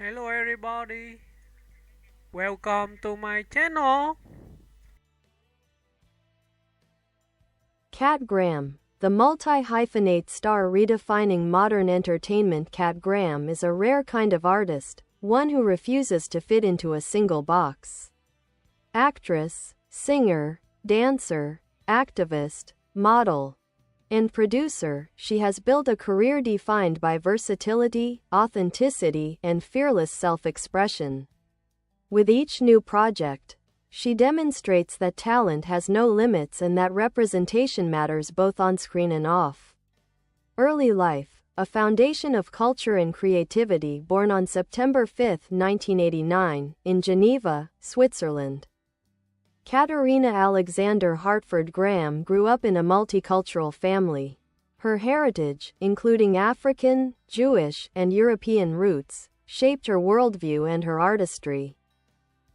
Hello everybody, welcome to my channel. Kat Graham, the multi-hyphenate star redefining modern entertainment. Kat Graham is a rare kind of artist, one who refuses to fit into a single box. Actress, singer, dancer, activist, model, and producer, she has built a career defined by versatility, authenticity, and fearless self-expression. With each new project, she demonstrates that talent has no limits and that representation matters both on screen and off. Early life, a foundation of culture and creativity. Born on September 5, 1989, in Geneva, Switzerland, Katerina Alexandre Hartford Graham grew up in a multicultural family. Her heritage, including African, Jewish, and European roots, shaped her worldview and her artistry.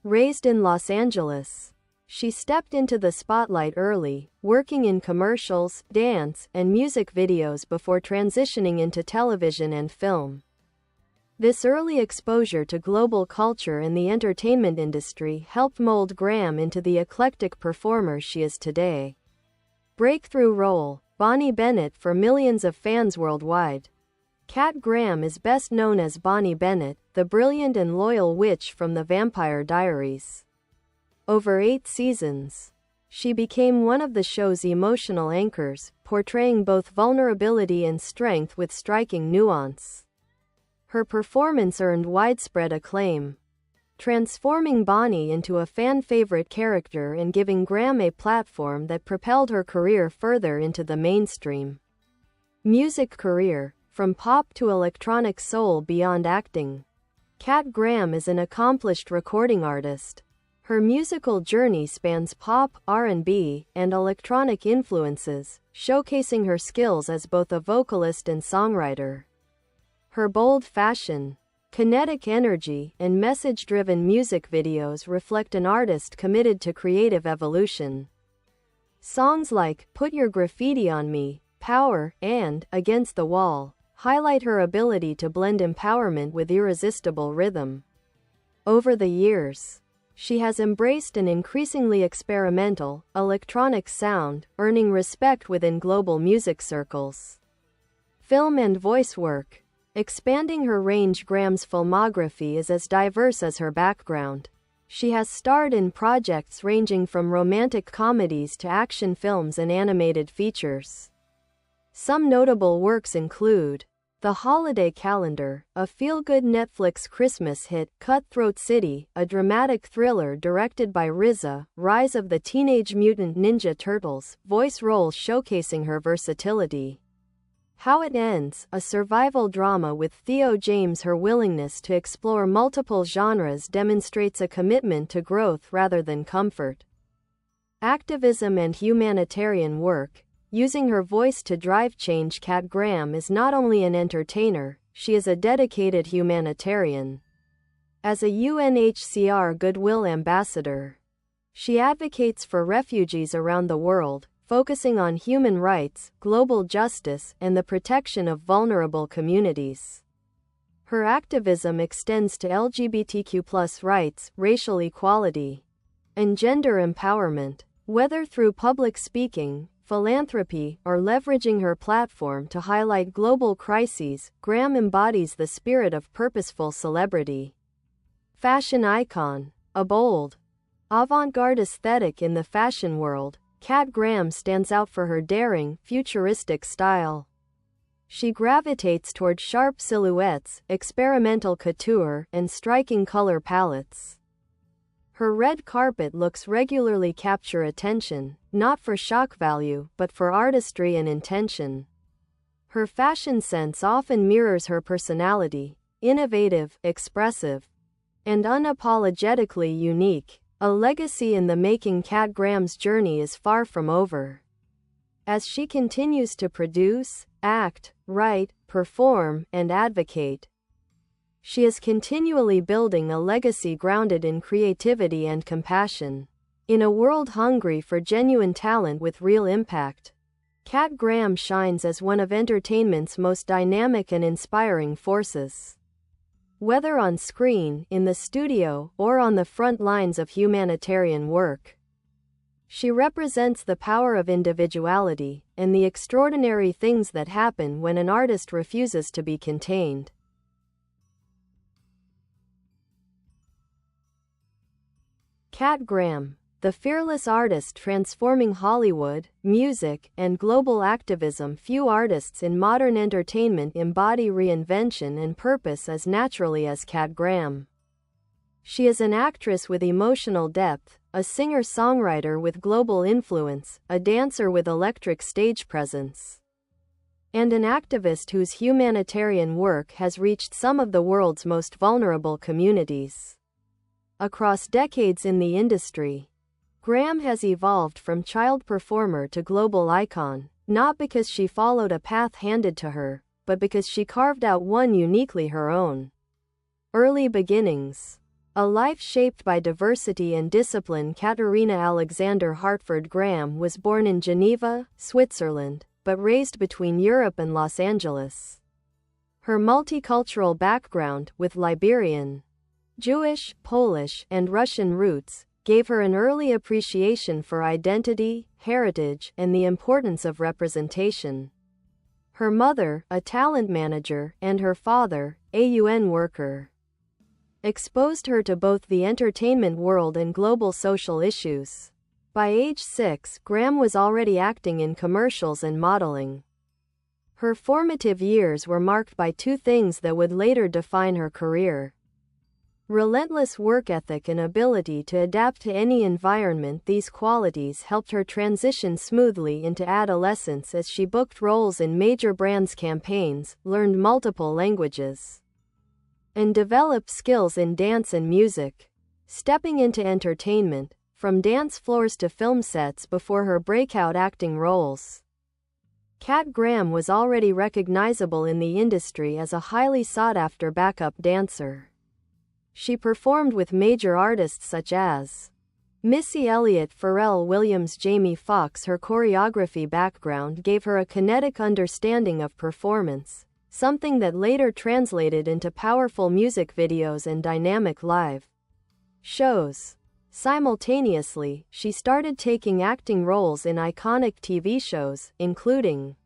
Raised in Los Angeles, she stepped into the spotlight early, working in commercials, dance, and music videos before transitioning into television and film. This early exposure to global culture and the entertainment industry helped mold Graham into the eclectic performer she is today. Breakthrough role: Bonnie Bennett for millions of fans worldwide. Kat Graham is best known as Bonnie Bennett, the brilliant and loyal witch from The Vampire Diaries. Over 8 seasons, she became one of the show's emotional anchors, portraying both vulnerability and strength with striking nuance. Her performance earned widespread acclaim, transforming Bonnie into a fan-favorite character and giving Graham a platform that propelled her career further into the mainstream. Music career: from pop to electronic soul beyond acting, Kat Graham is an accomplished recording artist. Her musical journey spans pop, R&B, and electronic influences, showcasing her skills as both a vocalist and songwriter. Her bold fashion, kinetic energy, and message-driven music videos reflect an artist committed to creative evolution. Songs like "Put Your Graffiti on Me," "Power," and "Against the Wall" highlight her ability to blend empowerment with irresistible rhythm. Over the years, she has embraced an increasingly experimental, electronic sound, earning respect within global music circles. Film and voice work: expanding her range, Graham's filmography is as diverse as her background. She has starred in projects ranging from romantic comedies to action films and animated features. Some notable works include The Holiday Calendar, a feel-good Netflix Christmas hit; Cutthroat City, a dramatic thriller directed by RZA; Rise of the Teenage Mutant Ninja Turtles, voice roles showcasing her versatility; How It Ends, a survival drama with Theo James. Her willingness to explore multiple genres demonstrates a commitment to growth rather than comfort. Activism and humanitarian work: using her voice to drive change, Kat Graham is not only an entertainer, she is a dedicated humanitarian. As a UNHCR Goodwill Ambassador, she advocates for refugees around the world, focusing on human rights, global justice, and the protection of vulnerable communities. Her activism extends to LGBTQ+ rights, racial equality, and gender empowerment. Whether through public speaking, philanthropy, or leveraging her platform to highlight global crises, Graham embodies the spirit of purposeful celebrity. Fashion icon: a bold, avant-garde aesthetic in the fashion world, Kat Graham stands out for her daring, futuristic style. She gravitates toward sharp silhouettes, experimental couture, and striking color palettes. Her red carpet looks regularly capture attention, not for shock value, but for artistry and intention. Her fashion sense often mirrors her personality: innovative, expressive, and unapologetically unique. A legacy in the making, Kat Graham's journey is far from over. As she continues to produce, act, write, perform, and advocate, she is continually building a legacy grounded in creativity and compassion. In a world hungry for genuine talent with real impact, Kat Graham shines as one of entertainment's most dynamic and inspiring forces. whether on screen, in the studio, or on the front lines of humanitarian work. She represents the power of individuality, and the extraordinary things that happen when an artist refuses to be contained. Kat Graham, the fearless artist transforming Hollywood, music, and global activism. Few artists in modern entertainment embody reinvention and purpose as naturally as Kat Graham. She is an actress with emotional depth, a singer-songwriter with global influence, a dancer with electric stage presence, and an activist whose humanitarian work has reached some of the world's most vulnerable communities. Across decades in the industry, Graham has evolved from child performer to global icon, not because she followed a path handed to her, but because she carved out one uniquely her own. Early beginnings. A life shaped by diversity and discipline. Katerina Alexandre Hartford Graham was born in Geneva, Switzerland, but raised between Europe and Los Angeles. Her multicultural background, with Liberian, Jewish, Polish, and Russian roots, gave her an early appreciation for identity, heritage, and the importance of representation. Her mother, a talent manager, and her father, a UN worker, exposed her to both the entertainment world and global social issues. By age 6, Graham was already acting in commercials and modeling. Her formative years were marked by two things that would later define her career: relentless work ethic and ability to adapt to any environment. These qualities helped her transition smoothly into adolescence as she booked roles in major brands' campaigns, learned multiple languages, and developed skills in dance and music. Stepping into entertainment, from dance floors to film sets before her breakout acting roles, Kat Graham was already recognizable in the industry as a highly sought-after backup dancer. She performed with major artists such as Missy Elliott, Pharrell Williams, Jamie Foxx. Her choreography background gave her a kinetic understanding of performance, something that later translated into powerful music videos and dynamic live shows. Simultaneously, she started taking acting roles in iconic TV shows, including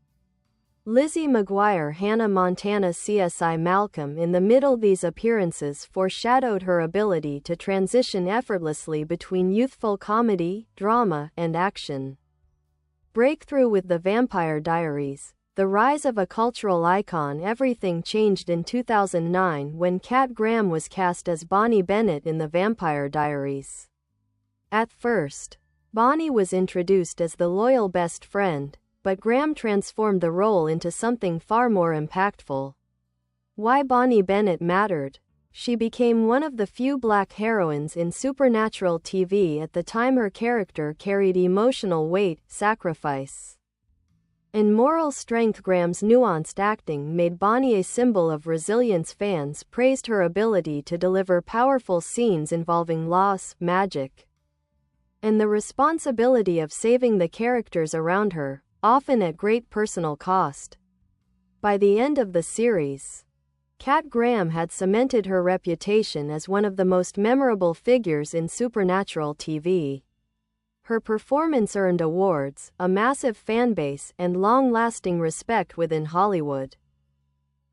Lizzie McGuire, Hannah Montana, CSI Malcolm in the Middle. These appearances foreshadowed her ability to transition effortlessly between youthful comedy, drama, and action. Breakthrough with The Vampire Diaries, the rise of a cultural icon. Everything changed in 2009 when Kat Graham was cast as Bonnie Bennett in The Vampire Diaries. At first, Bonnie was introduced as the loyal best friend, but Graham transformed the role into something far more impactful. Why Bonnie Bennett mattered. She became one of the few black heroines in supernatural TV at the time. Her character carried emotional weight, sacrifice, and moral strength. Graham's nuanced acting made Bonnie a symbol of resilience. Fans praised her ability to deliver powerful scenes involving loss, magic, and the responsibility of saving the characters around her, often at great personal cost. By the end of the series, Kat Graham had cemented her reputation as one of the most memorable figures in supernatural TV. Her performance earned awards, a massive fanbase, and long-lasting respect within Hollywood.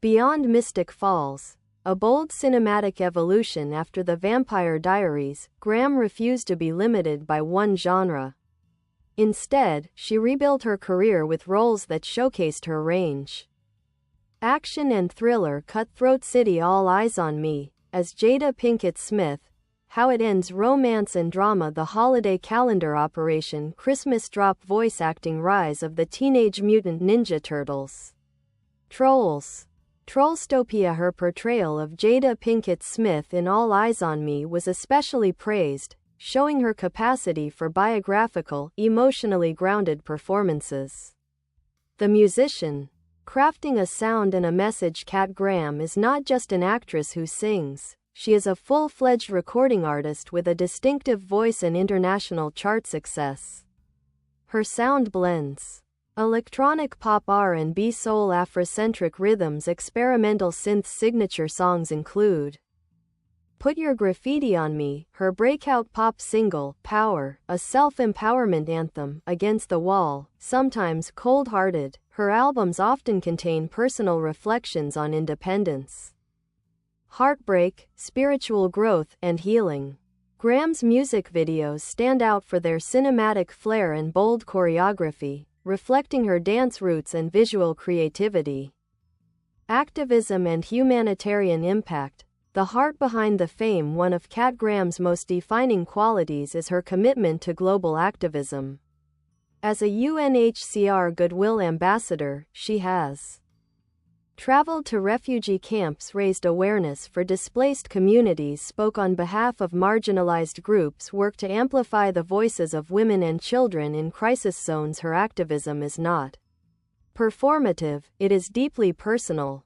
Beyond Mystic Falls, a bold cinematic evolution. After The Vampire Diaries, Graham refused to be limited by one genre. Instead, she rebuilt her career with roles that showcased her range. Action and thriller. Cutthroat City, All Eyes on Me, as Jada Pinkett Smith. How It Ends, romance and drama. The Holiday Calendar, Operation Christmas Drop, voice acting. Rise of the Teenage Mutant Ninja Turtles. Trolls. Trollstopia. Her portrayal of Jada Pinkett Smith in All Eyes on Me was especially praised, showing her capacity for biographical, emotionally grounded performances. The Musician. Crafting a sound and a message. Kat Graham is not just an actress who sings. She is a full-fledged recording artist with a distinctive voice and international chart success. Her sound blends Electronic pop, R&B, soul, Afrocentric rhythms. Experimental synth. Signature songs include Put Your Graffiti on Me, her breakout pop single, Power, a self-empowerment anthem, Against the Wall, sometimes cold-hearted. Her albums often contain personal reflections on independence, heartbreak, spiritual growth, and healing. Graham's music videos stand out for their cinematic flair and bold choreography, reflecting her dance roots and visual creativity. Activism and humanitarian impact. The heart behind the fame. One of Kat Graham's most defining qualities is her commitment to global activism. As a UNHCR Goodwill Ambassador, she has traveled to refugee camps, raised awareness for displaced communities, spoke on behalf of marginalized groups, worked to amplify the voices of women and children in crisis zones. Her activism is not performative, it is deeply personal.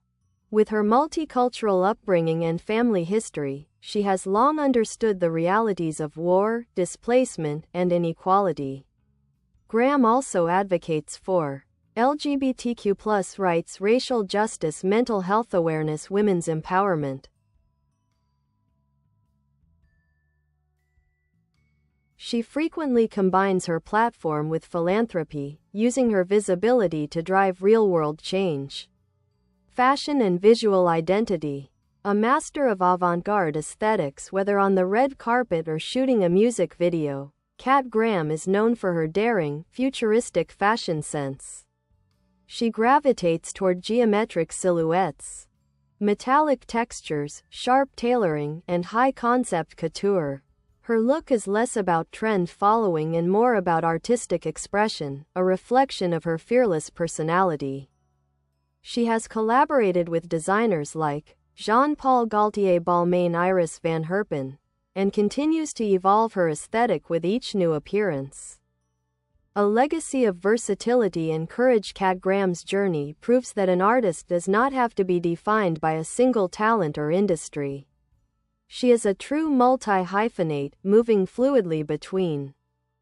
With her multicultural upbringing and family history, she has long understood the realities of war, displacement, and inequality. Graham also advocates for LGBTQ+ rights, racial justice, mental health awareness, women's empowerment. She frequently combines her platform with philanthropy, using her visibility to drive real-world change. Fashion and visual identity. A master of avant-garde aesthetics, whether on the red carpet or shooting a music video, Kat Graham is known for her daring, futuristic fashion sense. She gravitates toward geometric silhouettes, metallic textures, sharp tailoring, and high-concept couture. Her look is less about trend following and more about artistic expression, a reflection of her fearless personality. She has collaborated with designers like Jean-Paul Gaultier, Balmain, Iris van Herpen, and continues to evolve her aesthetic with each new appearance. A legacy of versatility and courage. Kat Graham's journey proves that an artist does not have to be defined by a single talent or industry. She is a true multi-hyphenate, moving fluidly between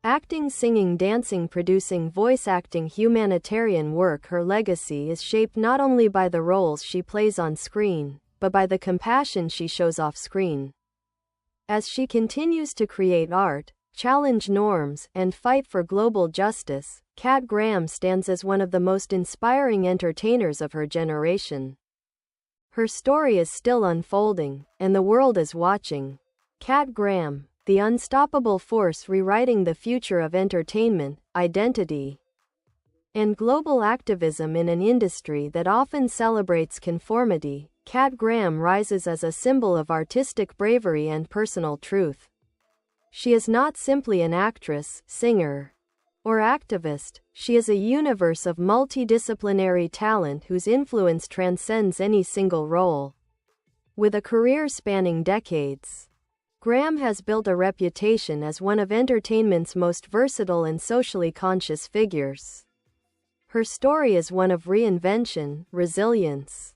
acting, singing, dancing, producing, voice acting, humanitarian work. Her legacy is shaped not only by the roles she plays on screen, but by the compassion she shows off screen. As she continues to create art, challenge norms, and fight for global justice, Kat Graham stands as one of the most inspiring entertainers of her generation. Her story is still unfolding, and the world is watching. Kat Graham, the unstoppable force rewriting the future of entertainment, identity, and global activism in an industry that often celebrates conformity. Kat Graham rises as a symbol of artistic bravery and personal truth. She is not simply an actress, singer, or activist, she is a universe of multidisciplinary talent whose influence transcends any single role. With a career spanning decades, Graham has built a reputation as one of entertainment's most versatile and socially conscious figures. Her story is one of reinvention, resilience,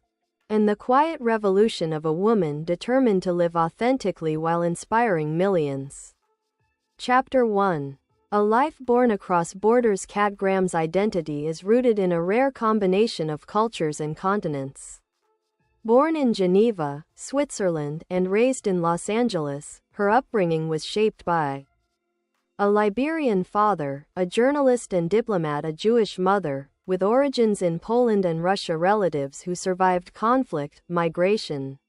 and the quiet revolution of a woman determined to live authentically while inspiring millions. Chapter 1. A life born across borders. Kat Graham's identity is rooted in a rare combination of cultures and continents. Born in Geneva, Switzerland, and raised in Los Angeles, her upbringing was shaped by a Liberian father, a journalist and diplomat, a Jewish mother, with origins in Poland and Russia, relatives who survived conflict, migration,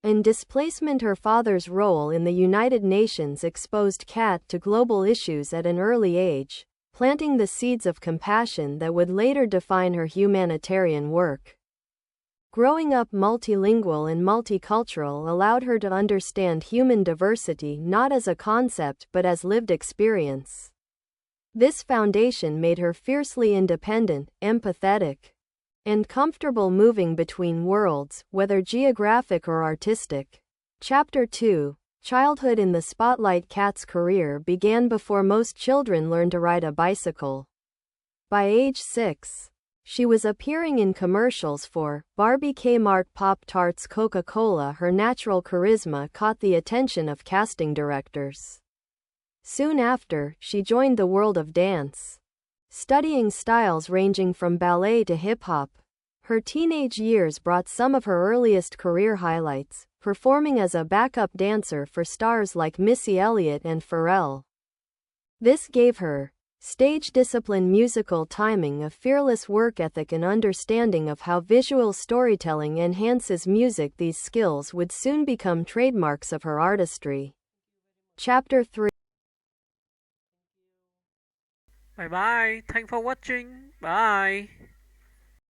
and displacement. Her father's role in the United Nations exposed Kat to global issues at an early age, planting the seeds of compassion that would later define her humanitarian work. Growing up multilingual and multicultural allowed her to understand human diversity not as a concept but as lived experience. This foundation made her fiercely independent, empathetic, and comfortable moving between worlds, whether geographic or artistic. Chapter 2. Childhood in the spotlight. Kat's career began before most children learn to ride a bicycle. By age 6, she was appearing in commercials for Barbie, Kmart, Pop-Tarts, Coca-Cola. Her natural charisma caught the attention of casting directors. Soon after, she joined the world of dance, studying styles ranging from ballet to hip-hop. Her teenage years brought some of her earliest career highlights, performing as a backup dancer for stars like Missy Elliott and Pharrell. This gave her stage discipline, musical timing, a fearless work ethic, and understanding of how visual storytelling enhances music. These skills would soon become trademarks of her artistry. Chapter 3. Bye bye. Thanks for watching. Bye.